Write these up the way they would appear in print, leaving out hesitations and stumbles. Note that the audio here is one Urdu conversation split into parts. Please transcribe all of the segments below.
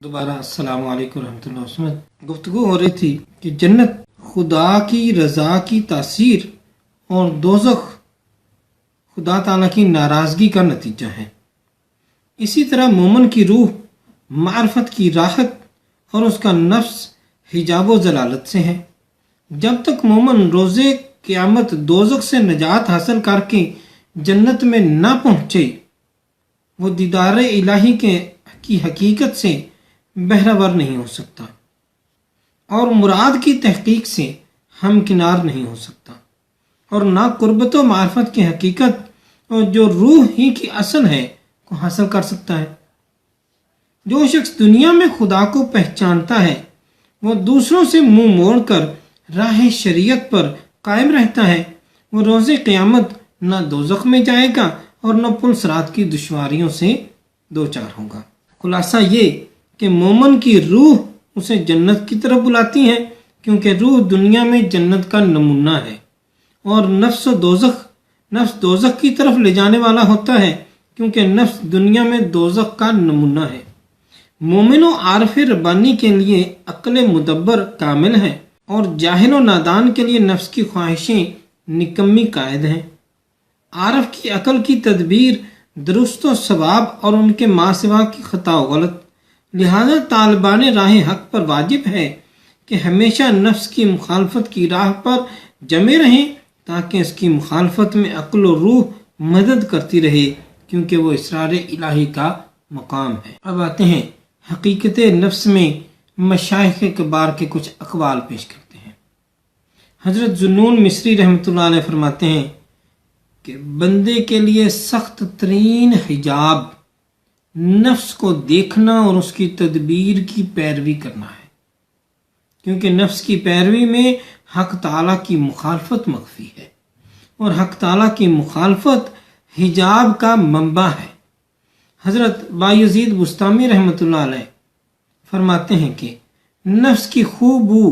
دوبارہ السلام علیکم ورحمۃ اللہ وبرکاتہ۔ گفتگو ہو رہی تھی کہ جنت خدا کی رضا کی تاثیر اور دوزخ خدا تعالیٰ کی ناراضگی کا نتیجہ ہے۔ اسی طرح مومن کی روح معرفت کی راحت اور اس کا نفس حجاب و ضلالت سے ہے۔ جب تک مومن روز قیامت دوزخ سے نجات حاصل کر کے جنت میں نہ پہنچے، وہ دیدار الہی کی حقیقت سے بہرہور نہیں ہو سکتا اور مراد کی تحقیق سے ہمکنار نہیں ہو سکتا، اور نہ قربت و معرفت کی حقیقت اور جو روح ہی کی اصل ہے کو حاصل کر سکتا ہے۔ جو شخص دنیا میں خدا کو پہچانتا ہے وہ دوسروں سے منہ موڑ کر راہ شریعت پر قائم رہتا ہے، وہ روز قیامت نہ دوزخ میں جائے گا اور نہ پل صراط کی دشواریوں سے دوچار ہوگا۔ خلاصہ یہ کہ مومن کی روح اسے جنت کی طرف بلاتی ہے، کیونکہ روح دنیا میں جنت کا نمونہ ہے، اور نفس دوزخ کی طرف لے جانے والا ہوتا ہے، کیونکہ نفس دنیا میں دوزخ کا نمونہ ہے۔ مومن و عارف ربانی کے لیے عقل مدبر کامل ہے، اور جاہل و نادان کے لیے نفس کی خواہشیں نکمی قائد ہیں۔ عارف کی عقل کی تدبیر درست و صواب اور ان کے ما سوا کی خطا و غلط، لہذا طالبان راہ حق پر واجب ہے کہ ہمیشہ نفس کی مخالفت کی راہ پر جمے رہیں، تاکہ اس کی مخالفت میں عقل و روح مدد کرتی رہے، کیونکہ وہ اسرار الہی کا مقام ہے۔ اب آتے ہیں حقیقت نفس میں مشائخ کبار کے کچھ اقوال پیش کرتے ہیں۔ حضرت ذوالنون مصری رحمۃ اللہ علیہ فرماتے ہیں کہ بندے کے لیے سخت ترین حجاب نفس کو دیکھنا اور اس کی تدبیر کی پیروی کرنا ہے، کیونکہ نفس کی پیروی میں حق تعالیٰ کی مخالفت مخفی ہے، اور حق تعالیٰ کی مخالفت حجاب کا منبع ہے۔ حضرت بایزید بستامی رحمۃ اللہ علیہ فرماتے ہیں کہ نفس کی خوبو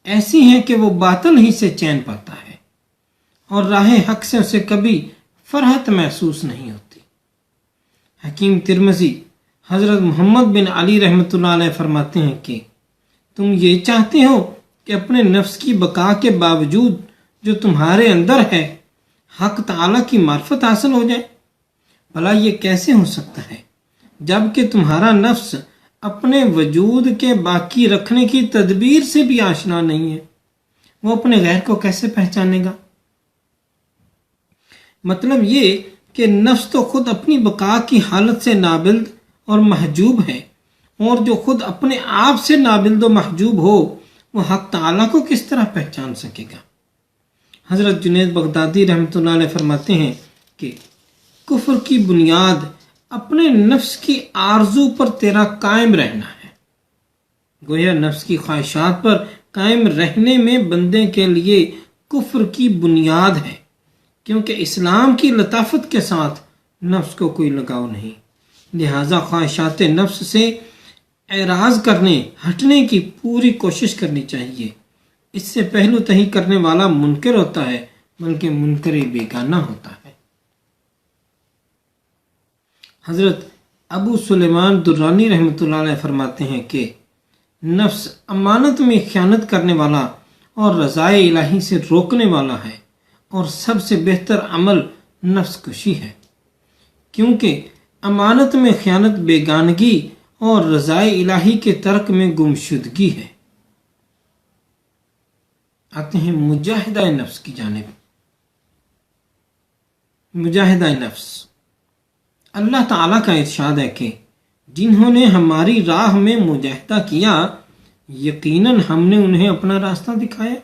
ایسی ہے کہ وہ باطل ہی سے چین پاتا ہے، اور راہ حق سے اسے کبھی فرحت محسوس نہیں ہوتی۔ حکیم ترمذی حضرت محمد بن علی رحمۃ اللہ علیہ فرماتے ہیں کہ تم یہ چاہتے ہو کہ اپنے نفس کی بقا کے باوجود جو تمہارے اندر ہے حق تعالیٰ کی معرفت حاصل ہو جائے؟ بھلا یہ کیسے ہو سکتا ہے جب کہ تمہارا نفس اپنے وجود کے باقی رکھنے کی تدبیر سے بھی آشنا نہیں ہے، وہ اپنے غیر کو کیسے پہچانے گا؟ مطلب یہ کہ نفس تو خود اپنی بقا کی حالت سے نابلد اور محجوب ہے، اور جو خود اپنے آپ سے نابلد و محجوب ہو وہ حق تعالیٰ کو کس طرح پہچان سکے گا؟ حضرت جنید بغدادی رحمۃ اللہ علیہ فرماتے ہیں کہ کفر کی بنیاد اپنے نفس کی آرزو پر تیرا قائم رہنا ہے۔ گویا نفس کی خواہشات پر قائم رہنے میں بندے کے لیے کفر کی بنیاد ہے، کیونکہ اسلام کی لطافت کے ساتھ نفس کو کوئی لگاؤ نہیں، لہذا خواہشات نفس سے اعراض ہٹنے کی پوری کوشش کرنی چاہیے۔ اس سے پہلو تہی کرنے والا منکر ہوتا ہے، بلکہ منکر بیگانہ ہوتا ہے۔ حضرت ابو سلیمان درانی رحمۃ اللہ علیہ فرماتے ہیں کہ نفس امانت میں خیانت کرنے والا اور رضائے الہی سے روکنے والا ہے، اور سب سے بہتر عمل نفس کشی ہے، کیونکہ امانت میں خیانت بیگانگی اور رضائے الہی کے ترک میں گمشدگی ہے۔ آتے ہیں مجاہدہ نفس کی جانب۔ مجاہدہ نفس، اللہ تعالیٰ کا ارشاد ہے کہ جنہوں نے ہماری راہ میں مجاہدہ کیا یقیناً ہم نے انہیں اپنا راستہ دکھایا۔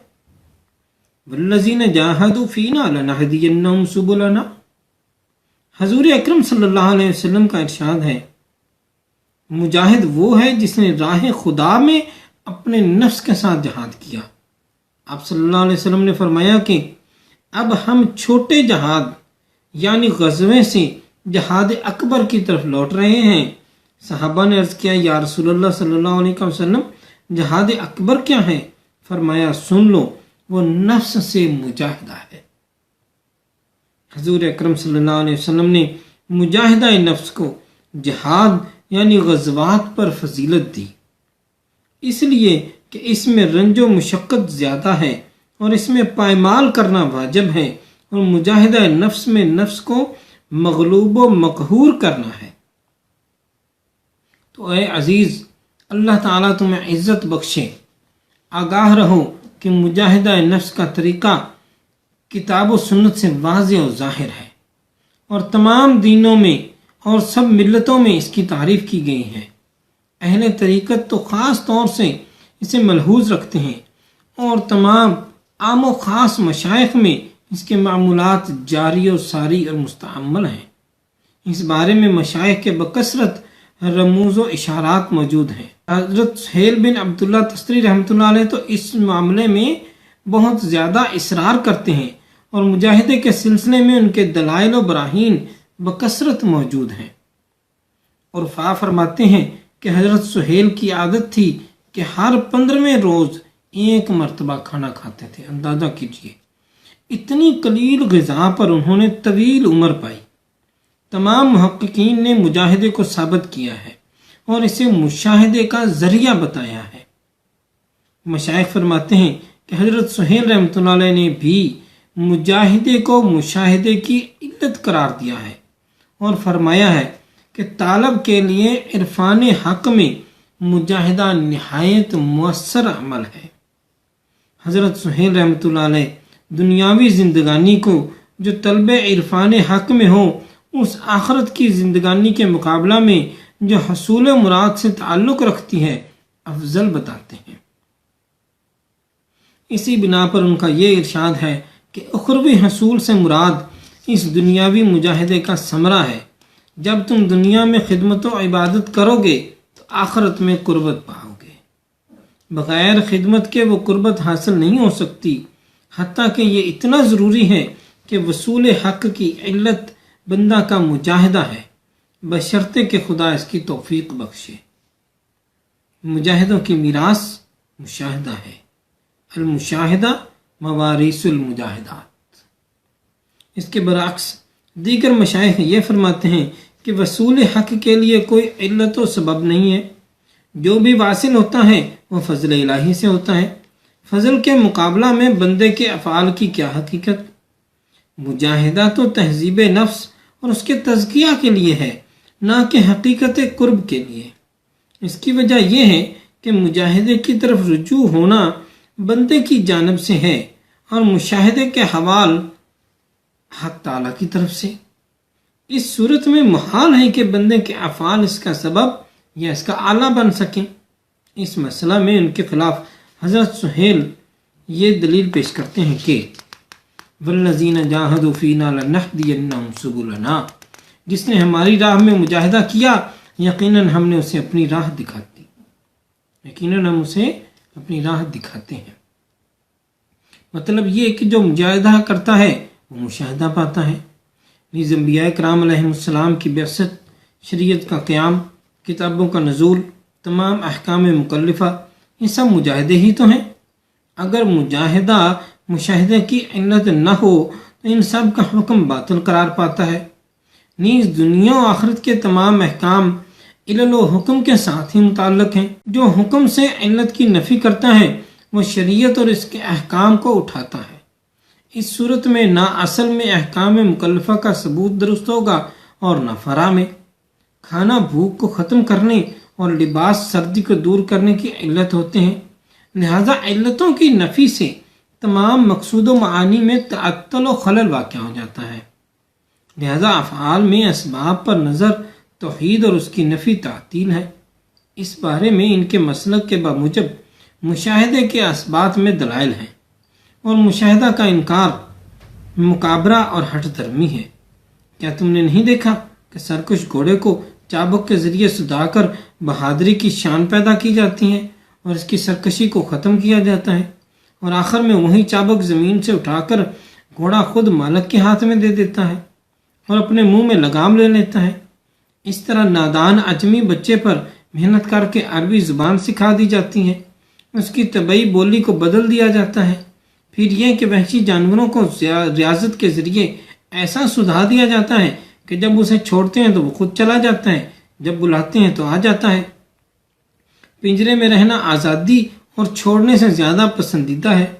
والذین جاہدوا فینا لنہدینہم سبلنا۔ حضور اکرم صلی اللہ علیہ وسلم کا ارشاد ہے مجاہد وہ ہے جس نے راہ خدا میں اپنے نفس کے ساتھ جہاد کیا۔ آپ صلی اللہ علیہ وسلم نے فرمایا کہ اب ہم چھوٹے جہاد یعنی غزوے سے جہاد اکبر کی طرف لوٹ رہے ہیں۔ صحابہ نے عرض کیا یا رسول اللہ صلی اللہ علیہ وسلم جہاد اکبر کیا ہے؟ فرمایا سن لو، وہ نفس سے مجاہدہ ہے۔ حضور اکرم صلی اللہ علیہ وسلم نے مجاہدہ نفس کو جہاد یعنی غزوات پر فضیلت دی، اس لیے کہ اس میں رنج و مشقت زیادہ ہے اور اس میں پائمال کرنا واجب ہے، اور مجاہدہ نفس میں نفس کو مغلوب و مقہور کرنا ہے۔ تو اے عزیز، اللہ تعالیٰ تمہیں عزت بخشے۔ آگاہ رہو کہ مجاہدہ نفس کا طریقہ کتاب و سنت سے واضح و ظاہر ہے، اور تمام دینوں میں اور سب ملتوں میں اس کی تعریف کی گئی ہے۔ اہل طریقت تو خاص طور سے اسے ملحوظ رکھتے ہیں، اور تمام عام و خاص مشائخ میں اس کے معمولات جاری و ساری اور مستعمل ہیں۔ اس بارے میں مشائخ کے بکثرت رموز و اشارات موجود ہیں۔ حضرت سہیل بن عبداللہ تستری رحمۃ اللہ علیہ تو اس معاملے میں بہت زیادہ اصرار کرتے ہیں، اور مجاہدے کے سلسلے میں ان کے دلائل و براہین بکثرت موجود ہیں۔ اور فرماتے ہیں کہ حضرت سہیل کی عادت تھی کہ ہر 15ویں روز ایک مرتبہ کھانا کھاتے تھے۔ اندازہ کیجئے، اتنی قلیل غذا پر انہوں نے طویل عمر پائی۔ تمام محققین نے مجاہدے کو ثابت کیا ہے اور اسے مشاہدے کا ذریعہ بتایا ہے۔ مشائخ فرماتے ہیں کہ حضرت سہیل رحمۃ اللہ علیہ نے بھی مجاہدے کو مشاہدے کی علت قرار دیا ہے، اور فرمایا ہے کہ طالب کے لیے عرفان حق میں مجاہدہ نہایت مؤثر عمل ہے۔ حضرت سہیل رحمۃ اللہ علیہ دنیاوی زندگانی کو جو طلب عرفان حق میں ہو، اس آخرت کی زندگانی کے مقابلہ میں جو حصول مراد سے تعلق رکھتی ہے، افضل بتاتے ہیں۔ اسی بنا پر ان کا یہ ارشاد ہے کہ اخروی حصول سے مراد اس دنیاوی مجاہدے کا ثمرہ ہے۔ جب تم دنیا میں خدمت و عبادت کرو گے تو آخرت میں قربت پاؤ گے۔ بغیر خدمت کے وہ قربت حاصل نہیں ہو سکتی، حتیٰ کہ یہ اتنا ضروری ہے کہ وصول حق کی علت بندہ کا مجاہدہ ہے، بشرطے کہ خدا اس کی توفیق بخشے۔ مجاہدوں کی میراث مشاہدہ ہے، المشاہدہ مواریث المجاہدات۔ اس کے برعکس دیگر مشائخ یہ فرماتے ہیں کہ وصول حق کے لیے کوئی علت و سبب نہیں ہے، جو بھی واصل ہوتا ہے وہ فضل الہی سے ہوتا ہے۔ فضل کے مقابلہ میں بندے کے افعال کی کیا حقیقت؟ مجاہدہ تو تہذیب نفس اور اس کے تزکیہ کے لیے ہے، نہ کہ حقیقت قرب کے لیے۔ اس کی وجہ یہ ہے کہ مجاہدے کی طرف رجوع ہونا بندے کی جانب سے ہے، اور مشاہدے کے حوال حق تعالیٰ کی طرف سے۔ اس صورت میں محال ہے کہ بندے کے افعال اس کا سبب یا اس کا آلہ بن سکیں۔ اس مسئلہ میں ان کے خلاف حضرت سہیل یہ دلیل پیش کرتے ہیں کہ وَالَّذِينَ جَاهَدُوا فِينَا لَنَهْدِيَنَّهُمْ سُبُلَنَا، جس نے ہماری راہ میں مجاہدہ کیا، یقیناً ہم نے اسے اپنی راہ دکھاتی، یقیناً ہم اسے اپنی راہ دکھاتے ہیں۔ مطلب یہ کہ جو مجاہدہ کرتا ہے وہ مشاہدہ پاتا ہے۔ نیز انبیاء کرام علیہ السلام کی بعثت، شریعت کا قیام، کتابوں کا نزول، تمام احکام مکلفہ، یہ سب مجاہدے ہی تو ہیں۔ اگر مجاہدہ مشاہدے کی علت نہ ہو تو ان سب کا حکم باطل قرار پاتا ہے۔ نیز دنیا و آخرت کے تمام احکام علل و حکم کے ساتھ ہی متعلق ہیں۔ جو حکم سے علت کی نفی کرتا ہے وہ شریعت اور اس کے احکام کو اٹھاتا ہے۔ اس صورت میں نہ اصل میں احکام مکلفہ کا ثبوت درست ہوگا اور نہ فرع میں۔ کھانا بھوک کو ختم کرنے اور لباس سردی کو دور کرنے کی علت ہوتے ہیں، لہذا علتوں کی نفی سے تمام مقصود و معانی میں تعطل و خلل واقع ہو جاتا ہے۔ لہذا افعال میں اسباب پر نظر توحید اور اس کی نفی تعطیل ہے۔ اس بارے میں ان کے مسلک کے بموجب مشاہدے کے اسباب میں دلائل ہیں، اور مشاہدہ کا انکار مکابرہ اور ہٹ درمی ہے۔ کیا تم نے نہیں دیکھا کہ سرکش گھوڑے کو چابک کے ذریعے سدا کر بہادری کی شان پیدا کی جاتی ہے اور اس کی سرکشی کو ختم کیا جاتا ہے، اور آخر میں وہی چابک زمین سے اٹھا کر گھوڑا خود مالک کے ہاتھ میں دے دیتا ہے اور اپنے منہ میں لگام لے لیتا ہے۔ اس طرح نادان اجمی بچے پر محنت کر کے عربی زبان سکھا دی جاتی ہے، اس کی طبعی بولی کو بدل دیا جاتا ہے، پھر یہ کہ وحشی جانوروں کو ریاضت کے ذریعے ایسا سدھا دیا جاتا ہے کہ جب اسے چھوڑتے ہیں تو وہ خود چلا جاتا ہے، جب بلاتے ہیں تو آ جاتا ہے۔ پنجرے میں رہنا آزادی اور چھوڑنے سے زیادہ پسندیدہ ہے۔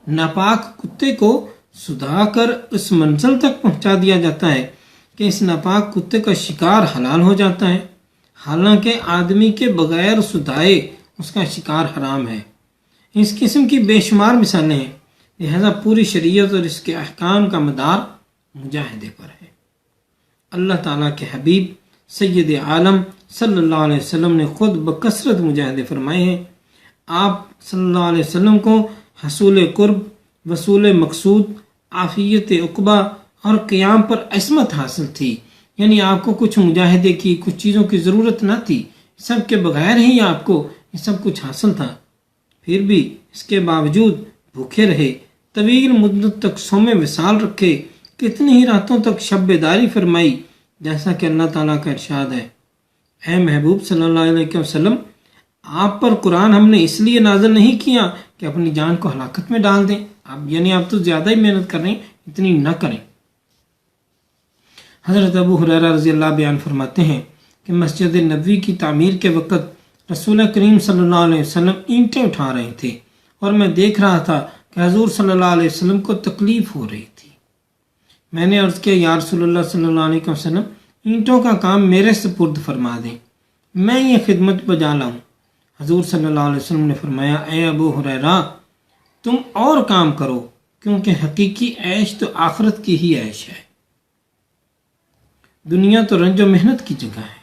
ناپاک کتے کو سدھا کر اس منزل تک پہنچا دیا جاتا ہے کہ اس ناپاک کتے کا شکار حلال ہو جاتا ہے، حالانکہ آدمی کے بغیر سدھائے اس کا شکار حرام ہے۔ اس قسم کی بے شمار مثالیں ہیں، لہذا پوری شریعت اور اس کے احکام کا مدار مجاہدے پر ہے۔ اللہ تعالیٰ کے حبیب سید عالم صلی اللہ علیہ وسلم نے خود بکثرت مجاہدے فرمائے ہیں۔ آپ صلی اللہ علیہ وسلم کو حصول قرب، وصول مقصود، عافیت عقبہ اور قیام پر عصمت حاصل تھی، یعنی آپ کو کچھ مجاہدے کی، کچھ چیزوں کی ضرورت نہ تھی، سب کے بغیر ہی آپ کو یہ سب کچھ حاصل تھا۔ پھر بھی اس کے باوجود بھوکے رہے، طویل مدت تک صوم وصال رکھے، کتنی ہی راتوں تک شب بیداری فرمائی، جیسا کہ اللہ تعالیٰ کا ارشاد ہے، اے محبوب صلی اللہ علیہ وسلم، آپ پر قرآن ہم نے اس لیے نازل نہیں کیا کہ اپنی جان کو ہلاکت میں ڈال دیں، آپ تو زیادہ ہی محنت کر رہے ہیں، اتنی نہ کریں۔ حضرت ابو ہریرہ رضی اللہ بیان فرماتے ہیں کہ مسجد نبوی کی تعمیر کے وقت رسول کریم صلی اللہ علیہ وسلم اینٹیں اٹھا رہے تھے اور میں دیکھ رہا تھا کہ حضور صلی اللہ علیہ وسلم کو تکلیف ہو رہی تھی۔ میں نے عرض کیا، یا رسول اللہ صلی اللہ علیہ وسلم، اینٹوں کا کام میرے سپرد فرما دیں، میں یہ خدمت بجا لاؤں۔ حضور صلی اللہ علیہ وسلم نے فرمایا، اے ابو ہریرہ، تم اور کام کرو، کیونکہ حقیقی عیش تو آخرت کی ہی عیش ہے، دنیا تو رنج و محنت کی جگہ ہے۔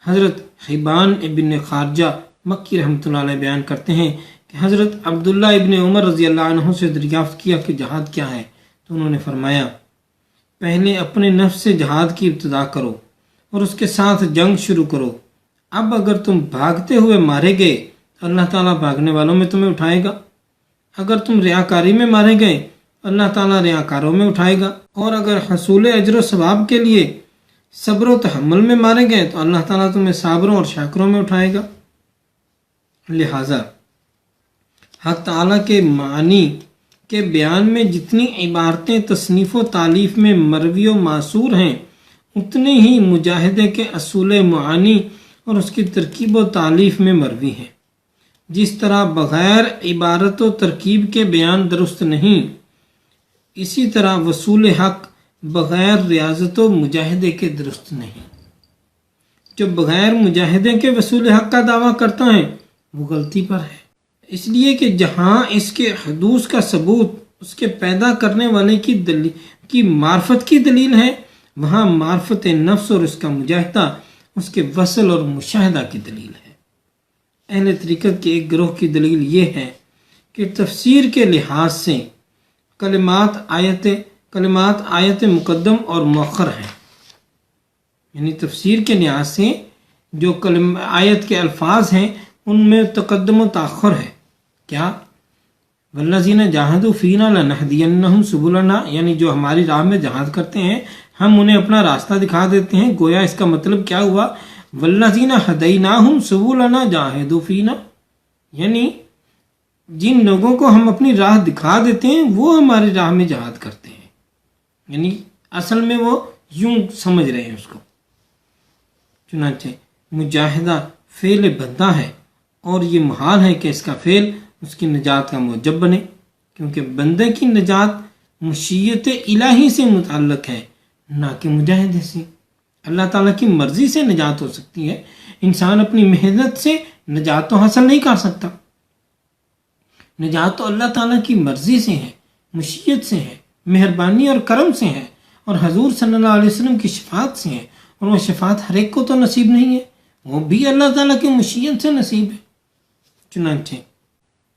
حضرت حبان ابن خارجہ مکی رحمۃ اللہ علیہ بیان کرتے ہیں کہ حضرت عبداللہ ابن عمر رضی اللہ عنہ سے دریافت کیا کہ جہاد کیا ہے، تو انہوں نے فرمایا، پہلے اپنے نفس سے جہاد کی ابتدا کرو اور اس کے ساتھ جنگ شروع کرو۔ اب اگر تم بھاگتے ہوئے مارے گئے تو اللہ تعالیٰ بھاگنے والوں میں تمہیں اٹھائے گا، اگر تم ریاکاری میں مارے گئے اللہ تعالیٰ ریاکاروں میں اٹھائے گا، اور اگر حصول اجر و ثواب کے لیے صبر و تحمل میں مارے گئے تو اللہ تعالیٰ تمہیں صابروں اور شاکروں میں اٹھائے گا۔ لہٰذا حق تعالیٰ کے معنی کے بیان میں جتنی عبارتیں تصنیف و تالیف میں مروی و معصور ہیں، اتنے ہی مجاہدے کے اصول معانی اور اس کی ترکیب و تالیف میں مروی ہیں۔ جس طرح بغیر عبارت و ترکیب کے بیان درست نہیں، اسی طرح وصول حق بغیر ریاضت و مجاہدے کے درست نہیں۔ جو بغیر مجاہدے کے وصول حق کا دعویٰ کرتا ہے وہ غلطی پر ہے، اس لیے کہ جہاں اس کے حدوث کا ثبوت اس کے پیدا کرنے والے کی معرفت کی دلیل ہے، وہاں معرفت نفس اور اس کا مجاہدہ اس کے وصل اور مشاہدہ کی دلیل ہے۔ اہل طریقت کے ایک گروہ کی دلیل یہ ہے کہ تفسیر کے لحاظ سے کلمات آیت مقدم اور مؤخر ہیں، یعنی تفسیر کے لحاظ سے جو آیت کے الفاظ ہیں ان میں تقدم و تاخر ہے۔ کیا؟ والذین جاہدوا فینا لنہدینہم سبلنا، یعنی جو ہماری راہ میں جہاد کرتے ہیں ہم انہیں اپنا راستہ دکھا دیتے ہیں۔ گویا اس کا مطلب کیا ہوا؟ والذین ہدیناہم سبلنا جاہدوا فینا، یعنی جن لوگوں کو ہم اپنی راہ دکھا دیتے ہیں وہ ہماری راہ میں جہاد کرتے ہیں، یعنی اصل میں وہ یوں سمجھ رہے ہیں اس کو۔ چنانچہ مجاہدہ فعل بندہ ہے اور یہ محال ہے کہ اس کا فعل اس کی نجات کا موجب بنے، کیونکہ بندے کی نجات مشیت الہی سے متعلق ہے، نہ کہ مجاہدے سے۔ اللہ تعالیٰ کی مرضی سے نجات ہو سکتی ہے، انسان اپنی محنت سے نجات تو حاصل نہیں کر سکتا۔ نجات تو اللہ تعالیٰ کی مرضی سے ہے، مشیت سے ہے، مہربانی اور کرم سے ہے، اور حضور صلی اللہ علیہ وسلم کی شفاعت سے ہے، اور وہ شفاعت ہر ایک کو تو نصیب نہیں ہے، وہ بھی اللہ تعالیٰ کی مشیت سے نصیب ہے۔ چنانچہ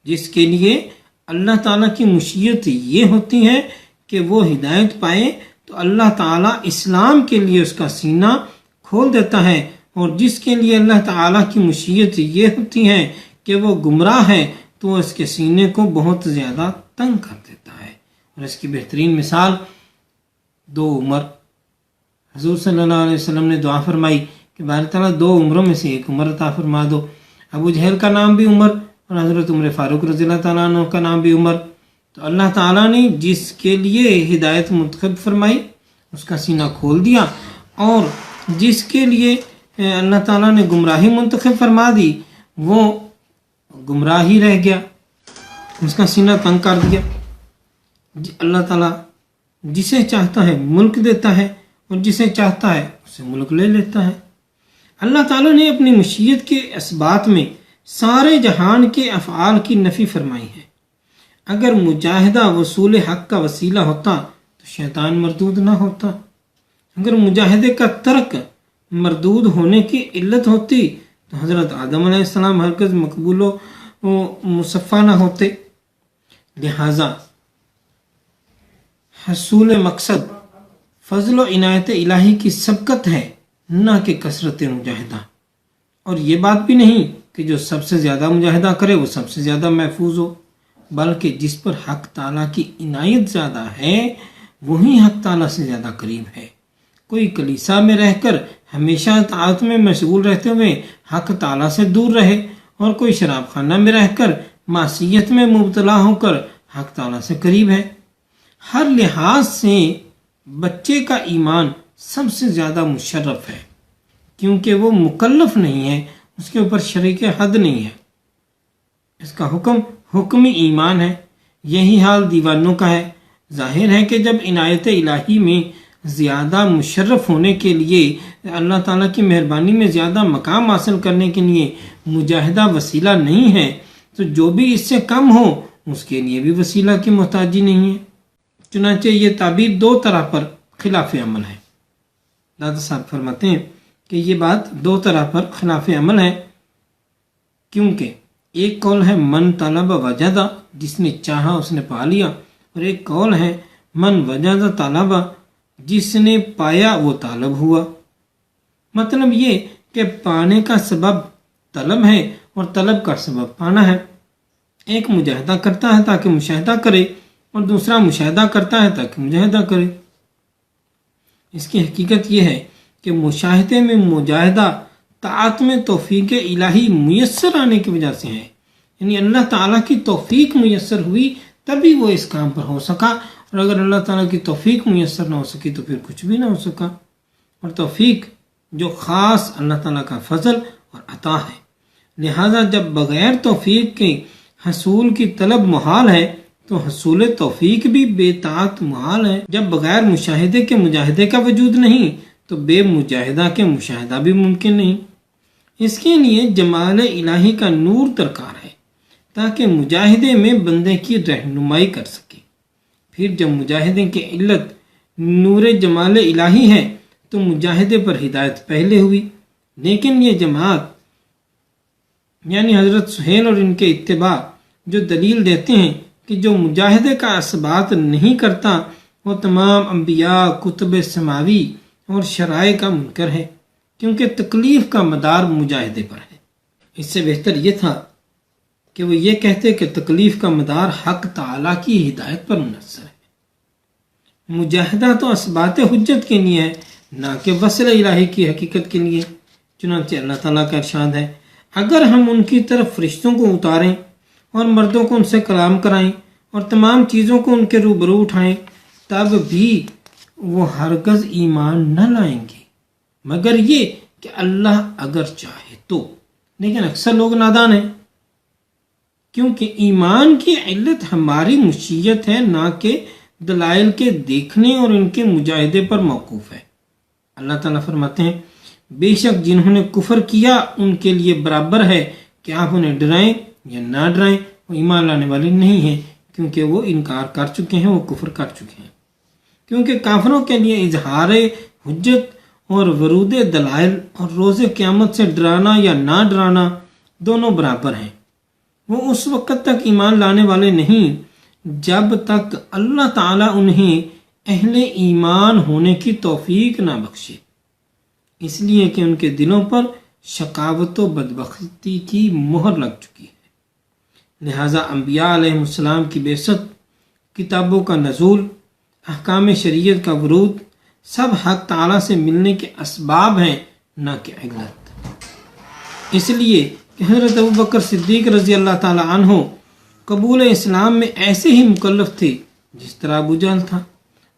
جس کے لیے اللہ تعالیٰ کی مشیت یہ ہوتی ہے کہ وہ ہدایت پائے تو اللہ تعالیٰ اسلام کے لیے اس کا سینہ کھول دیتا ہے، اور جس کے لیے اللہ تعالیٰ کی مشیت یہ ہوتی ہے کہ وہ گمراہ ہے تو اس کے سینے کو بہت زیادہ تنگ کر دیتا ہے۔ اور اس کی بہترین مثال دو عمر، حضور صلی اللہ علیہ وسلم نے دعا فرمائی کہ باری تعالیٰ دو عمروں میں سے ایک عمر عطا فرما دو۔ ابو جہل کا نام بھی عمر اور حضرت عمر فاروق رضی اللہ تعالیٰ عنہ کا نام بھی عمر، تو اللہ تعالیٰ نے جس کے لیے ہدایت منتخب فرمائی اس کا سینہ کھول دیا، اور جس کے لیے اللہ تعالیٰ نے گمراہی منتخب فرما دی، وہ گمراہ ہی رہ گیا، اس کا سینہ تنگ کر دیا۔ اللہ تعالیٰ جسے چاہتا ہے ملک دیتا ہے اور جسے چاہتا ہے اسے ملک لے لیتا ہے۔ اللہ تعالیٰ نے اپنی مشیت کے اسبات میں سارے جہان کے افعال کی نفی فرمائی ہے۔ اگر مجاہدہ وصول حق کا وسیلہ ہوتا تو شیطان مردود نہ ہوتا، اگر مجاہدے کا ترک مردود ہونے کی علت ہوتی تو حضرت آدم علیہ السلام ہرگز مقبول و مصفہ نہ ہوتے۔ لہذا حصول مقصد فضل و عنایت الہی کی سبقت ہے، نہ کہ کثرت مجاہدہ۔ اور یہ بات بھی نہیں کہ جو سب سے زیادہ مجاہدہ کرے وہ سب سے زیادہ محفوظ ہو، بلکہ جس پر حق تعالیٰ کی عنایت زیادہ ہے وہی حق تعالیٰ سے زیادہ قریب ہے۔ کوئی کلیسا میں رہ کر ہمیشہ اطاعت میں مشغول رہتے ہوئے حق تعالیٰ سے دور رہے، اور کوئی شراب خانہ میں رہ کر معصیت میں مبتلا ہو کر حق تعالیٰ سے قریب ہے۔ ہر لحاظ سے بچے کا ایمان سب سے زیادہ مشرف ہے، کیونکہ وہ مکلف نہیں ہے، اس کے اوپر شریک حد نہیں ہے، اس کا حکمی ایمان ہے۔ یہی حال دیوانوں کا ہے۔ ظاہر ہے کہ جب عنایت الہی میں زیادہ مشرف ہونے کے لیے، اللہ تعالیٰ کی مہربانی میں زیادہ مقام حاصل کرنے کے لیے مجاہدہ وسیلہ نہیں ہے، تو جو بھی اس سے کم ہو اس کے لیے بھی وسیلہ کی محتاجی نہیں ہے۔ چنانچہ یہ تعبیر دو طرح پر خلاف عمل ہے۔ دادا صاحب فرماتے ہیں کہ یہ بات دو طرح پر خلاف عمل ہے، کیونکہ ایک قول ہے من طلب وجدہ، جس نے چاہا اس نے پا لیا، اور ایک قول ہے من وجد طلب، جس نے پایا وہ طالب ہوا۔ مطلب یہ کہ پانے کا سبب طلب ہے اور طلب کا سبب پانا ہے۔ ایک مجاہدہ کرتا ہے تاکہ مشاہدہ کرے، اور دوسرا مشاہدہ کرتا ہے تاکہ مجاہدہ کرے۔ اس کی حقیقت یہ ہے کہ مشاہدے میں مجاہدہ طاعت میں توفیق الہی میسر آنے کی وجہ سے ہے، یعنی اللہ تعالیٰ کی توفیق میسر ہوئی تبھی وہ اس کام پر ہو سکا، اور اگر اللہ تعالیٰ کی توفیق میسر نہ ہو سکی تو پھر کچھ بھی نہ ہو سکا۔ اور توفیق جو خاص اللہ تعالیٰ کا فضل اور عطا ہے، لہذا جب بغیر توفیق کے حصول کی طلب محال ہے تو حصول توفیق بھی بے طاعت محال ہے۔ جب بغیر مشاہدے کے مجاہدے کا وجود نہیں تو بے مجاہدہ کے مشاہدہ بھی ممکن نہیں۔ اس کے لیے جمال الہی کا نور درکار ہے تاکہ مجاہدے میں بندے کی رہنمائی کر سکے۔ پھر جب مجاہدے کی علت نور جمال الہی ہے تو مجاہدے پر ہدایت پہلے ہوئی، لیکن یہ جماعت یعنی حضرت سہیل اور ان کے اتباع جو دلیل دیتے ہیں کہ جو مجاہدے کا اثبات نہیں کرتا وہ تمام انبیاء، کتب سماوی اور شرائع کا منکر ہے، کیونکہ تکلیف کا مدار مجاہدے پر ہے۔ اس سے بہتر یہ تھا کہ وہ یہ کہتے کہ تکلیف کا مدار حق تعالیٰ کی ہدایت پر منحصر ہے۔ مجاہدہ تو اثبات حجت کے لیے ہے، نہ کہ وصل الہی کی حقیقت کے لیے۔ چنانچہ اللہ تعالیٰ کا ارشاد ہے اگر ہم ان کی طرف فرشتوں کو اتاریں اور مردوں کو ان سے کلام کرائیں اور تمام چیزوں کو ان کے روبرو اٹھائیں تب بھی وہ ہرگز ایمان نہ لائیں گے مگر یہ کہ اللہ اگر چاہے تو۔ لیکن اکثر لوگ نادان ہیں، کیونکہ ایمان کی علت ہماری مشیت ہے، نہ کہ دلائل کے دیکھنے اور ان کے مجاہدے پر موقوف ہے۔ اللہ تعالیٰ فرماتے ہیں بے شک جنہوں نے کفر کیا ان کے لیے برابر ہے کہ آپ انہیں ڈرائیں یا نہ ڈرائیں، وہ ایمان لانے والے نہیں ہیں، کیونکہ وہ انکار کر چکے ہیں، وہ کفر کر چکے ہیں۔ کیونکہ کافروں کے لیے اظہار حجت اور ورود دلائل اور روز قیامت سے ڈرانا یا نہ ڈرانا دونوں برابر ہیں۔ وہ اس وقت تک ایمان لانے والے نہیں جب تک اللہ تعالیٰ انہیں اہل ایمان ہونے کی توفیق نہ بخشے، اس لیے کہ ان کے دلوں پر شقاوت و بدبختی کی مہر لگ چکی ہے۔ لہٰذا انبیاء علیہ السلام کی بعثت، کتابوں کا نزول، احکام شریعت کا ورود سب حق تعالیٰ سے ملنے کے اسباب ہیں، نہ کہ علت۔ اس لیے کہ حضرت ابوبکر صدیق رضی اللہ تعالیٰ عنہ قبول اسلام میں ایسے ہی مکلف تھے جس طرح ابو جہل تھا،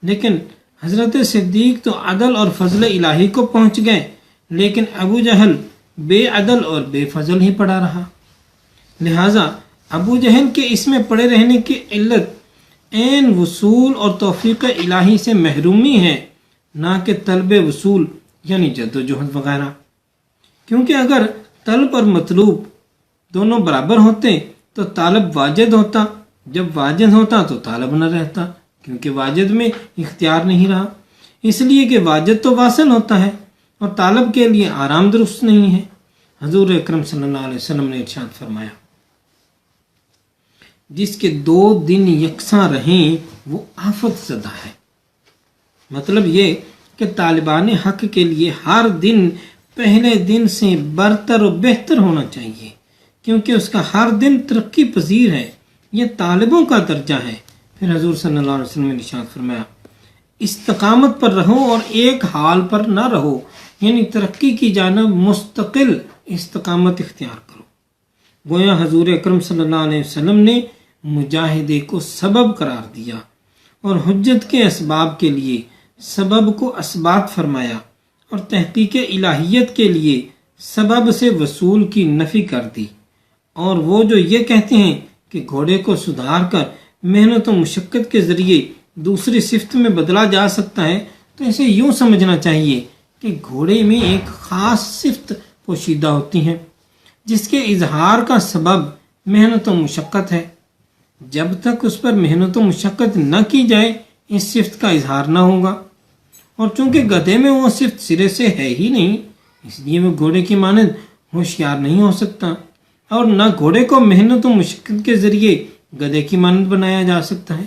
لیکن حضرت صدیق تو عدل اور فضل الہی کو پہنچ گئے، لیکن ابو جہل بے عدل اور بے فضل ہی پڑا رہا۔ لہٰذا ابو جہل کے اس میں پڑے رہنے کی علت عین وصول اور توفیق الہی سے محرومی ہے، نہ کہ طلب وصول یعنی جد و جہد وغیرہ۔ کیونکہ اگر طلب اور مطلوب دونوں برابر ہوتے تو طالب واجد ہوتا، جب واجد ہوتا تو طالب نہ رہتا، کیونکہ واجد میں اختیار نہیں رہا، اس لیے کہ واجد تو واصل ہوتا ہے اور طالب کے لیے آرام درست نہیں ہے۔ حضور اکرم صلی اللہ علیہ وسلم نے ارشاد فرمایا، جس کے 2 دن یکساں رہیں وہ آفت زدہ ہے۔ مطلب یہ کہ طالبان حق کے لیے ہر دن پہلے دن سے برتر و بہتر ہونا چاہیے، کیونکہ اس کا ہر دن ترقی پذیر ہے، یہ طالبوں کا درجہ ہے۔ پھر حضور صلی اللہ علیہ وسلم نے ارشاد فرمایا، استقامت پر رہو اور ایک حال پر نہ رہو، یعنی ترقی کی جانب مستقل استقامت اختیار کرو۔ گویا حضور اکرم صلی اللہ علیہ وسلم نے مجاہدے کو سبب قرار دیا اور حجت کے اسباب کے لیے سبب کو اسباب فرمایا، اور تحقیق الہیت کے لیے سبب سے وصول کی نفی کر دی۔ اور وہ جو یہ کہتے ہیں کہ گھوڑے کو سدھار کر محنت و مشقت کے ذریعے دوسری صفت میں بدلا جا سکتا ہے، تو اسے یوں سمجھنا چاہیے کہ گھوڑے میں ایک خاص صفت پوشیدہ ہوتی ہے جس کے اظہار کا سبب محنت و مشقت ہے۔ جب تک اس پر محنت و مشقت نہ کی جائے اس صفت کا اظہار نہ ہوگا، اور چونکہ گدھے میں وہ صفت سرے سے ہے ہی نہیں، اس لیے وہ گھوڑے کی مانند ہوشیار نہیں ہو سکتا، اور نہ گھوڑے کو محنت و مشقت کے ذریعے گدھے کی مانند بنایا جا سکتا ہے،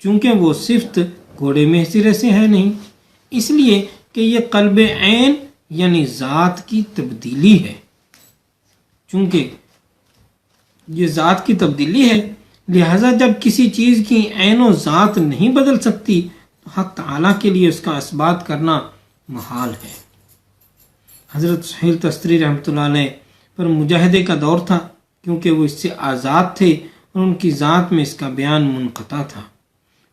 چونکہ وہ صفت گھوڑے میں سرے سے ہے نہیں۔ اس لیے کہ یہ قلب عین یعنی ذات کی تبدیلی ہے۔ چونکہ یہ ذات کی تبدیلی ہے، لہذا جب کسی چیز کی عین و ذات نہیں بدل سکتی تو حق تعالیٰ کے لیے اس کا اثبات کرنا محال ہے۔ حضرت سہیل تستری رحمۃ اللہ علیہ پر مجاہدے کا دور تھا، کیونکہ وہ اس سے آزاد تھے اور ان کی ذات میں اس کا بیان منقطع تھا۔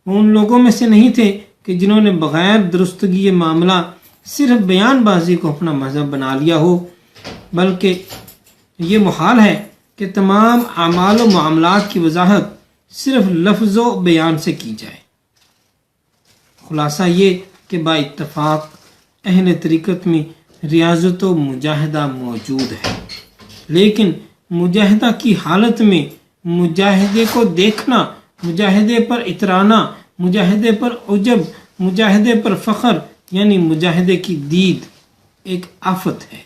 وہ ان لوگوں میں سے نہیں تھے کہ جنہوں نے بغیر درستگی معاملہ صرف بیان بازی کو اپنا مذہب بنا لیا ہو، بلکہ یہ محال ہے کہ تمام اعمال و معاملات کی وضاحت صرف لفظ و بیان سے کی جائے۔ خلاصہ یہ کہ با اتفاق اہل طریقت میں ریاضت و مجاہدہ موجود ہے، لیکن مجاہدہ کی حالت میں مجاہدے کو دیکھنا، مجاہدے پر اترانا، مجاہدے پر عجب، مجاہدے پر فخر یعنی مجاہدے کی دید ایک آفت ہے۔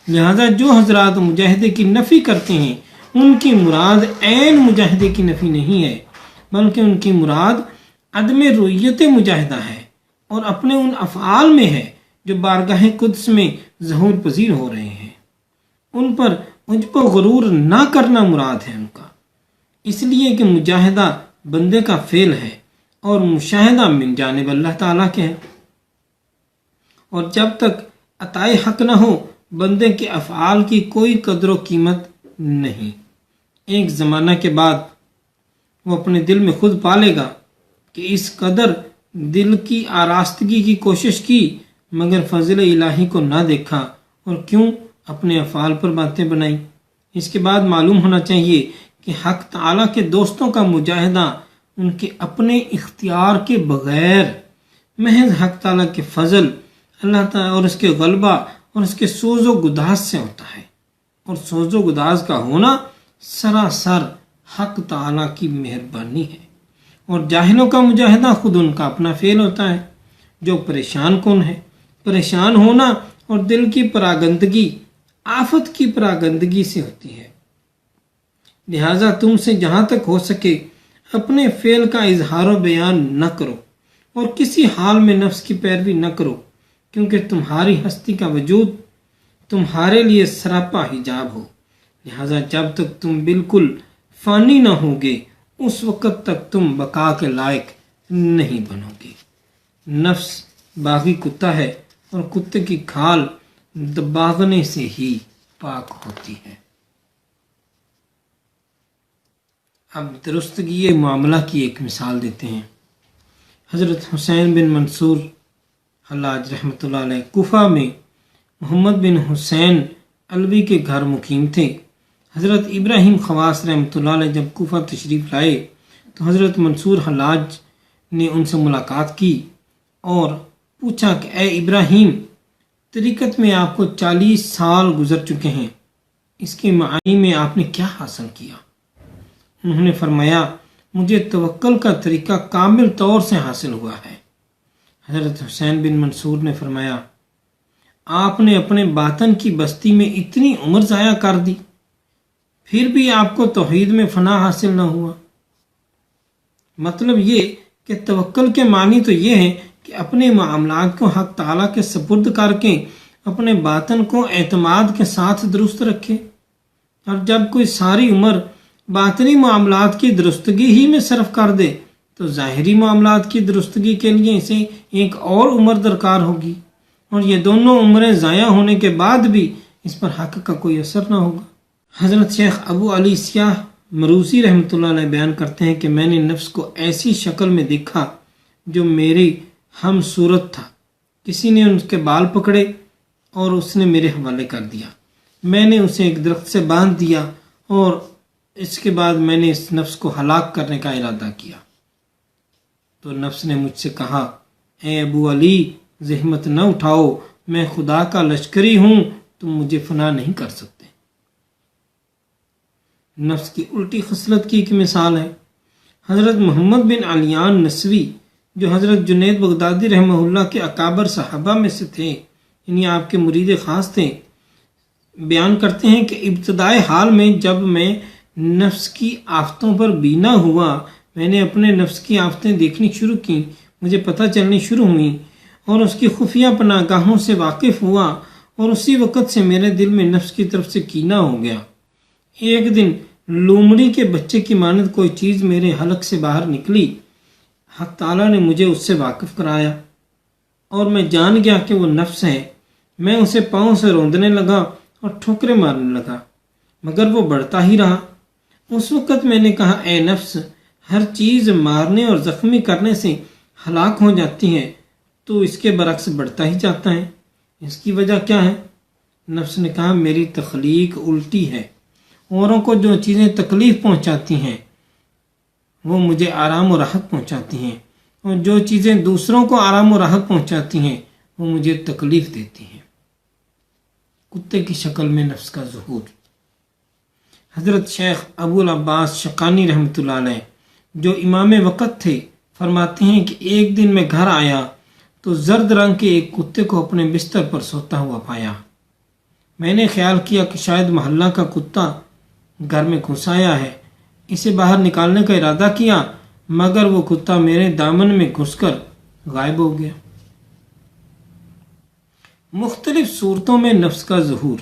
لہذا جو حضرات مجاہدے کی نفی کرتے ہیں ان کی مراد عین مجاہدے کی نفی نہیں ہے، بلکہ ان کی مراد عدم رؤیت مجاہدہ ہے، اور اپنے ان افعال میں ہے جو بارگاہ قدس میں ظہور پذیر ہو رہے ہیں۔ ان پر عجب و غرور نہ کرنا مراد ہے ان کا، اس لیے کہ مجاہدہ بندے کا فعل ہے اور مشاہدہ من جانب اللہ تعالیٰ کے ہے، اور جب تک عطائے حق نہ ہو بندے کے افعال کی کوئی قدر و قیمت نہیں۔ ایک زمانہ کے بعد وہ اپنے دل میں خود پالے گا کہ اس قدر دل کی آراستگی کی کوشش کی مگر فضل الہی کو نہ دیکھا، اور کیوں اپنے افعال پر باتیں بنائیں۔ اس کے بعد معلوم ہونا چاہیے کہ حق تعالیٰ کے دوستوں کا مجاہدہ ان کے اپنے اختیار کے بغیر محض حق تعالیٰ کے فضل، اللہ تعالیٰ اور اس کے غلبہ اور اس کے سوز و گداز سے ہوتا ہے، اور سوز و گداز کا ہونا سراسر حق تعالیٰ کی مہربانی ہے۔ اور جاہلوں کا مجاہدہ خود ان کا اپنا فعل ہوتا ہے جو پریشان کن ہے۔ پریشان ہونا اور دل کی پراگندگی آفت کی پراگندگی سے ہوتی ہے۔ لہذا تم سے جہاں تک ہو سکے اپنے فعل کا اظہار و بیان نہ کرو، اور کسی حال میں نفس کی پیروی نہ کرو، کیونکہ تمہاری ہستی کا وجود تمہارے لیے سراپا حجاب ہو۔ لہذا جب تک تم بالکل فانی نہ ہوگے اس وقت تک تم بقا کے لائق نہیں بنو گے۔ نفس باغی کتا ہے اور کتے کی کھال دباغنے سے ہی پاک ہوتی ہے۔ اب درستگی معاملہ کی ایک مثال دیتے ہیں۔ حضرت حسین بن منصور حلاج رحمۃ اللہ علیہ کوفہ میں محمد بن حسین علوی کے گھر مقیم تھے۔ حضرت ابراہیم خواص رحمۃ اللہ علیہ جب کوفہ تشریف لائے تو حضرت منصور حلاج نے ان سے ملاقات کی اور پوچھا کہ اے ابراہیم، طریقت میں آپ کو 40 سال گزر چکے ہیں، اس کے معنی میں آپ نے کیا حاصل کیا؟ انہوں نے فرمایا، مجھے توکل کا طریقہ کامل طور سے حاصل ہوا ہے۔ حضرت حسین بن منصور نے فرمایا، آپ نے اپنے باطن کی بستی میں اتنی عمر ضائع کر دی، پھر بھی آپ کو توحید میں فنا حاصل نہ ہوا۔ مطلب یہ کہ توکل کے معنی تو یہ ہے کہ اپنے معاملات کو حق تعالیٰ کے سپرد کر کے اپنے باطن کو اعتماد کے ساتھ درست رکھے، اور جب کوئی ساری عمر باطنی معاملات کی درستگی ہی میں صرف کر دے تو ظاہری معاملات کی درستگی کے لیے اسے ایک اور عمر درکار ہوگی، اور یہ دونوں عمریں ضائع ہونے کے بعد بھی اس پر حق کا کوئی اثر نہ ہوگا۔ حضرت شیخ ابو علی سیاہ مروزی رحمۃ اللہ علیہ بیان کرتے ہیں کہ میں نے نفس کو ایسی شکل میں دیکھا جو میری ہم صورت تھا، کسی نے ان کے بال پکڑے اور اس نے میرے حوالے کر دیا، میں نے اسے ایک درخت سے باندھ دیا اور اس کے بعد میں نے اس نفس کو ہلاک کرنے کا ارادہ کیا تو نفس نے مجھ سے کہا، اے ابو علی، زحمت نہ اٹھاؤ، میں خدا کا لشکری ہوں، تم مجھے فنا نہیں کر سکتے۔ نفس کی الٹی خصلت کی ایک مثال ہے۔ حضرت محمد بن علیان نسوی جو حضرت جنید بغدادی رحمہ اللہ کے اکابر صحابہ میں سے تھے، یعنی آپ کے مرید خاص تھے، بیان کرتے ہیں کہ ابتدائی حال میں جب میں نفس کی آفتوں پر بینا ہوا، میں نے اپنے نفس کی آفتیں دیکھنی شروع کی، مجھے پتہ چلنی شروع ہوئیں اور اس کی خفیہ پناہ گاہوں سے واقف ہوا، اور اسی وقت سے میرے دل میں نفس کی طرف سے کینہ ہو گیا۔ ایک دن لومڑی کے بچے کی مانند کوئی چیز میرے حلق سے باہر نکلی، حق تعالیٰ نے مجھے اس سے واقف کرایا اور میں جان گیا کہ وہ نفس ہے۔ میں اسے پاؤں سے روندنے لگا اور ٹھوکریں مارنے لگا، مگر وہ بڑھتا ہی رہا۔ اس وقت میں نے کہا، اے نفس، ہر چیز مارنے اور زخمی کرنے سے ہلاک ہو جاتی ہے، تو اس کے برعکس بڑھتا ہی جاتا ہے، اس کی وجہ کیا ہے؟ نفس نے کہا، میری تخلیق الٹی ہے، اوروں کو جو چیزیں تکلیف پہنچاتی ہیں وہ مجھے آرام و راحت پہنچاتی ہیں، اور جو چیزیں دوسروں کو آرام و راحت پہنچاتی ہیں وہ مجھے تکلیف دیتی ہیں۔ کتے کی شکل میں نفس کا ظہور۔ حضرت شیخ ابو العباس شقانی رحمۃ اللہ علیہ جو امام وقت تھے فرماتے ہیں کہ ایک دن میں گھر آیا تو زرد رنگ کے ایک کتے کو اپنے بستر پر سوتا ہوا پایا۔ میں نے خیال کیا کہ شاید محلہ کا کتا گھر میں گھس آیا ہے، اسے باہر نکالنے کا ارادہ کیا، مگر وہ کتا میرے دامن میں گھس کر غائب ہو گیا۔ مختلف صورتوں میں نفس کا ظہور۔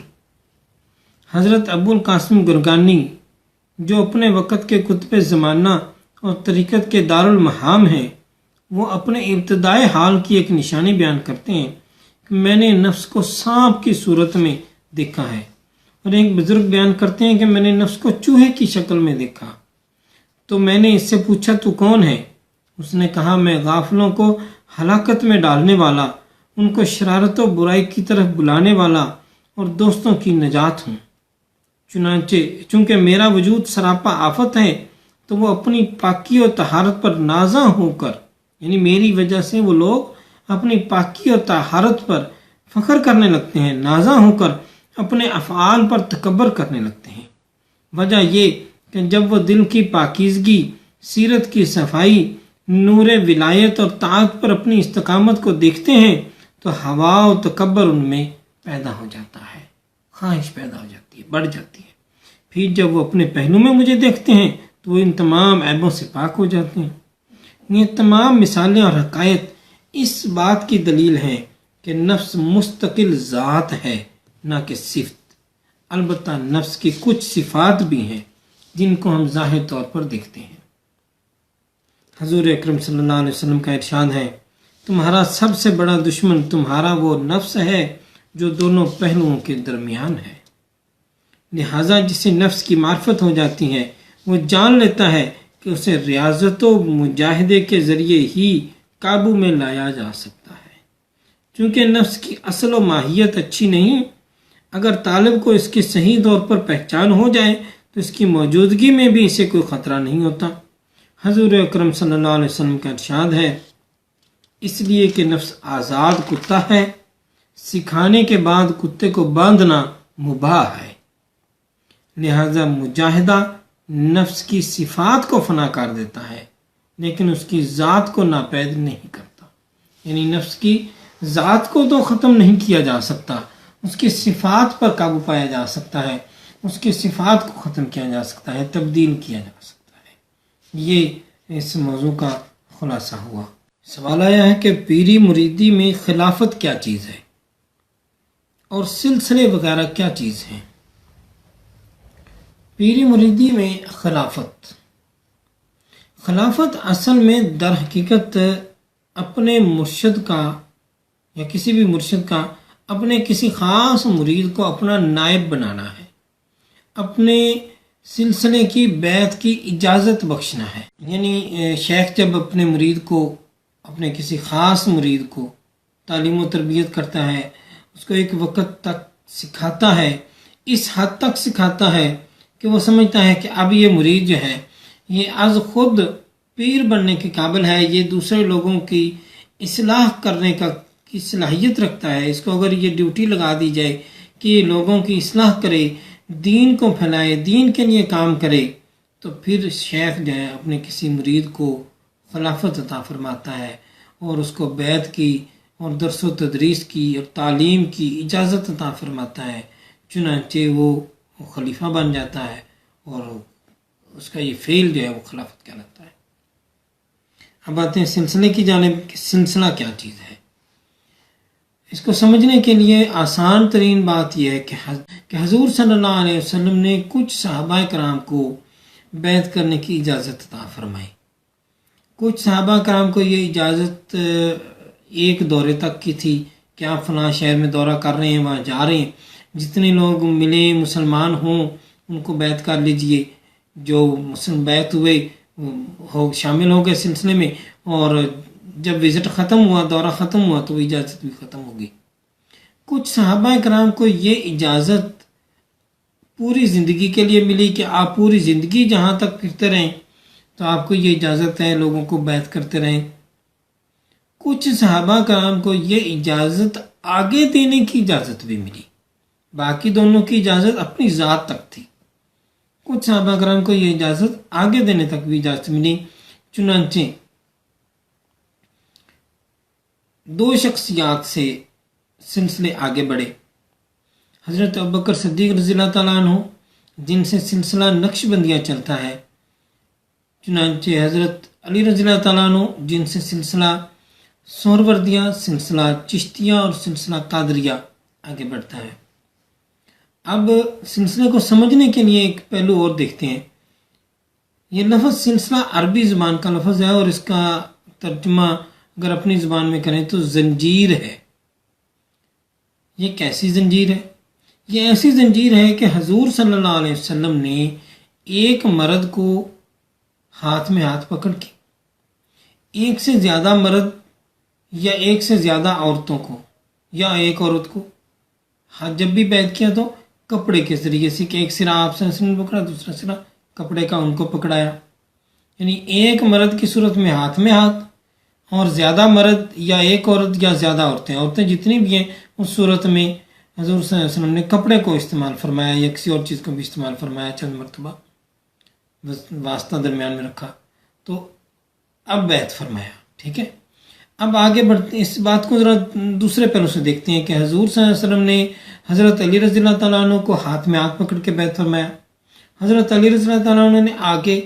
حضرت ابو القاسم گرگانی جو اپنے وقت کے کتب زمانہ اور طریقت کے دارالمحام ہیں، وہ اپنے ابتدائی حال کی ایک نشانی بیان کرتے ہیں کہ میں نے نفس کو سانپ کی صورت میں دیکھا ہے، اور ایک بزرگ بیان کرتے ہیں کہ میں نے نفس کو چوہے کی شکل میں دیکھا تو میں نے اس سے پوچھا، تو کون ہے؟ اس نے کہا، میں غافلوں کو ہلاکت میں ڈالنے والا، ان کو شرارت و برائی کی طرف بلانے والا اور دوستوں کی نجات ہوں۔ چنانچہ چونکہ میرا وجود سراپا آفت ہے تو وہ اپنی پاکی اور طہارت پر نازاں ہو کر، یعنی میری وجہ سے وہ لوگ اپنی پاکی اور طہارت پر فخر کرنے لگتے ہیں، نازاں ہو کر اپنے افعال پر تکبر کرنے لگتے ہیں۔ وجہ یہ کہ جب وہ دل کی پاکیزگی، سیرت کی صفائی، نور ولایت اور طاعت پر اپنی استقامت کو دیکھتے ہیں تو ہوا و تکبر ان میں پیدا ہو جاتا ہے، خواہش پیدا ہو جاتی ہے، بڑھ جاتی ہے۔ پھر جب وہ اپنے پہلو میں مجھے دیکھتے ہیں تو وہ ان تمام عیبوں سے پاک ہو جاتے ہیں۔ یہ تمام مثالیں اور حقائق اس بات کی دلیل ہیں کہ نفس مستقل ذات ہے، نہ کہ صفت۔ البتہ نفس کی کچھ صفات بھی ہیں جن کو ہم ظاہر طور پر دیکھتے ہیں۔ حضور اکرم صلی اللہ علیہ وسلم کا ارشاد ہے، تمہارا سب سے بڑا دشمن تمہارا وہ نفس ہے جو دونوں پہلوؤں کے درمیان ہے۔ لہذا جسے نفس کی معرفت ہو جاتی ہے وہ جان لیتا ہے کہ اسے ریاضت و مجاہدے کے ذریعے ہی قابو میں لایا جا سکتا ہے۔ چونکہ نفس کی اصل و ماہیت اچھی نہیں، اگر طالب کو اس کی صحیح طور پر پہچان ہو جائے تو اس کی موجودگی میں بھی اسے کوئی خطرہ نہیں ہوتا۔ حضور اکرم صلی اللہ علیہ وسلم کا ارشاد ہے، اس لیے کہ نفس آزاد کتا ہے، سکھانے کے بعد کتے کو باندھنا مباح ہے، لہذا مجاہدہ نفس کی صفات کو فنا کر دیتا ہے لیکن اس کی ذات کو ناپید نہیں کرتا۔ یعنی نفس کی ذات کو تو ختم نہیں کیا جا سکتا، اس کی صفات پر قابو پایا جا سکتا ہے، اس کی صفات کو ختم کیا جا سکتا ہے، تبدیل کیا جا سکتا ہے۔ یہ اس موضوع کا خلاصہ ہوا۔ سوال آیا ہے کہ پیری مریدی میں خلافت کیا چیز ہے اور سلسلے وغیرہ کیا چیز ہیں؟ پیری مریدی میں خلافت اصل میں در حقیقت اپنے مرشد کا یا کسی بھی مرشد کا اپنے کسی خاص مرید کو اپنا نائب بنانا ہے، اپنے سلسلے کی بیعت کی اجازت بخشنا ہے۔ یعنی شیخ جب اپنے مرید کو، اپنے کسی خاص مرید کو تعلیم و تربیت کرتا ہے، اس کو ایک وقت تک سکھاتا ہے، اس حد تک سکھاتا ہے کہ وہ سمجھتا ہے کہ اب یہ مرید جو ہے یہ از خود پیر بننے کے قابل ہے، یہ دوسرے لوگوں کی اصلاح کرنے کی صلاحیت رکھتا ہے۔ اس کو اگر یہ ڈیوٹی لگا دی جائے کہ یہ لوگوں کی اصلاح کرے، دین کو پھیلائے، دین کے لیے کام کرے، تو پھر شیخ جو ہے اپنے کسی مرید کو خلافت عطا فرماتا ہے اور اس کو بیعت کی اور درس و تدریس کی اور تعلیم کی اجازت عطا فرماتا ہے، چنانچہ وہ خلیفہ بن جاتا ہے اور اس کا یہ فعل جو ہے وہ خلافت کہلاتا ہے۔ اب آتے ہیں سلسلے کی جانب کہ سلسلہ کیا چیز ہے۔ اس کو سمجھنے کے لیے آسان ترین بات یہ ہے کہ حضور صلی اللہ علیہ وسلم نے کچھ صحابہ کرام کو بیعت کرنے کی اجازت عطا فرمائی۔ کچھ صحابہ کرام کو یہ اجازت ایک دورے تک کی تھی کہ آپ فلاں شہر میں دورہ کر رہے ہیں، وہاں جا رہے ہیں، جتنے لوگ ملے مسلمان ہوں ان کو بیعت کر لیجئے۔ جو مسلم بیعت ہوئے شامل ہو گئے سلسلے میں، اور جب وزٹ ختم ہوا، دورہ ختم ہوا، تو وہ اجازت بھی ختم ہوگی۔ کچھ صحابہ کرام کو یہ اجازت پوری زندگی کے لیے ملی کہ آپ پوری زندگی جہاں تک پھرتے رہیں تو آپ کو یہ اجازت ہے، لوگوں کو بیعت کرتے رہیں۔ کچھ صحابہ کرام کو یہ اجازت آگے دینے کی اجازت بھی ملی، باقی دونوں کی اجازت اپنی ذات تک تھی، کچھ صحابہ کرام کو یہ اجازت آگے دینے تک بھی اجازت ملی۔ چنانچہ دو شخصیات سے سلسلے آگے بڑھے، حضرت ابوبکر صدیق رضی اللہ تعالیٰ عنہ جن سے سلسلہ نقش بندیہ چلتا ہے، چنانچہ حضرت علی رضی اللہ تعالیٰ عنہ جن سے سلسلہ سہروردیہ، سلسلہ چشتیہ اور سلسلہ قادریہ آگے بڑھتا ہے۔ اب سلسلے کو سمجھنے کے لیے ایک پہلو اور دیکھتے ہیں۔ یہ لفظ سلسلہ عربی زبان کا لفظ ہے اور اس کا ترجمہ اگر اپنی زبان میں کریں تو زنجیر ہے۔ یہ کیسی زنجیر ہے؟ یہ ایسی زنجیر ہے کہ حضور صلی اللہ علیہ وسلم نے ایک مرد کو ہاتھ میں ہاتھ پکڑ کے ایک سے زیادہ مرد یا ایک سے زیادہ عورتوں کو یا ایک عورت کو ہاتھ جب بھی بیعت کیا تو کپڑے کے ذریعے سے، کہ ایک سرا آپ سے پکڑا، دوسرا سرا کپڑے کا ان کو پکڑایا، یعنی ایک مرد کی صورت میں ہاتھ اور زیادہ مرد یا ایک عورت یا زیادہ عورتیں جتنی بھی ہیں اس صورت میں حضور صلی اللہ علیہ وسلم نے کپڑے کو استعمال فرمایا یا کسی اور چیز کو بھی استعمال فرمایا، چند مرتبہ واسطہ درمیان میں رکھا، تو اب بیعت فرمایا۔ ٹھیک ہے، اب آگے بڑھتے اس بات کو ذرا دوسرے پہلو سے دیکھتے ہیں کہ حضور صلی اللہ علیہ وسلم نے حضرت علی رضی اللہ تعالیٰ عنہ کو ہاتھ میں ہاتھ پکڑ کے بیعت فرمایا۔ حضرت علی رضی اللہ تعالیٰ عنہ نے آگے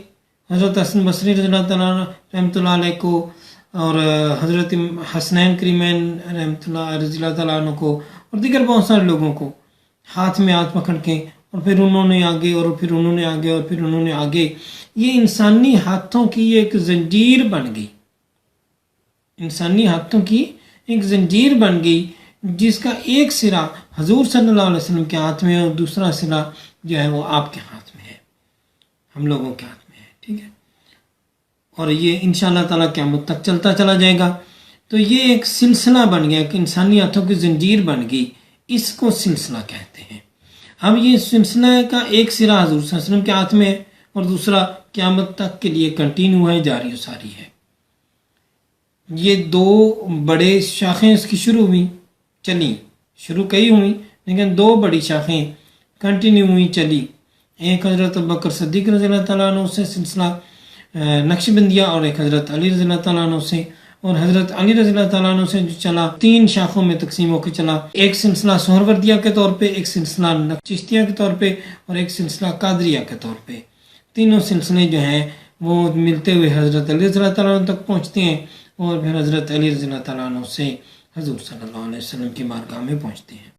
حضرت حسن بصری رضی اللہ تعالیٰ عنہ رحمۃ اللہ علیہ کو اور حضرت حسنین کریمین رحمۃ اللہ رضی اللہ تعالیٰ عنہ کو اور دیگر بہت سارے لوگوں کو ہاتھ میں ہاتھ پکڑ کے، اور پھر انہوں نے آگے اور پھر انہوں نے آگے اور پھر انہوں نے آگے، یہ انسانی ہاتھوں کی ایک زنجیر بن گئی، انسانی ہاتھوں کی ایک زنجیر بن گئی جس کا ایک سرا حضور صلی اللہ علیہ وسلم کے ہاتھ میں ہے اور دوسرا سرا جو ہے وہ آپ کے ہاتھ میں ہے، ہم لوگوں کے ہاتھ میں ہے۔ ٹھیک ہے، اور یہ انشاءاللہ تعالیٰ قیامت تک چلتا چلا جائے گا۔ تو یہ ایک سلسلہ بن گیا کہ انسانی ہاتھوں کی زنجیر بن گئی، اس کو سلسلہ کہتے ہیں۔ اب یہ سلسلہ کا ایک سرا حضور صلی اللہ علیہ وسلم کے ہاتھ میں ہے اور دوسرا قیامت تک کے لیے کنٹینیو ہے، جاری و ساری ہے۔ یہ دو بڑے شاخیں اس کی شروع ہوئی چلی، شروع کئی ہوئی لیکن دو بڑی شاخیں کنٹینیو ہوئی چلی۔ ایک حضرت ابوبکر صدیق رضی اللہ تعالیٰ عنہ سے سلسلہ نقشبندیہ، اور ایک حضرت علی رضی اللہ تعالیٰ عنہ سے، اور حضرت علی رضی اللہ تعالیٰ عنہ سے جو چلا تین شاخوں میں تقسیم ہو کے چلا، ایک سلسلہ سہروردیہ کے طور پہ، ایک سلسلہ نقشبندیہ کے طور پہ، اور ایک سلسلہ قادریہ کے طور پہ۔ تینوں سلسلے جو ہیں وہ ملتے ہوئے حضرت علی رضی اللہ تعالیٰ عنہ تک پہنچتے ہیں، اور پھر حضرت علی رضی اللہ تعالیٰ عنہ سے حضور صلی اللہ علیہ وسلم کی بارگاہ میں پہنچتے ہیں۔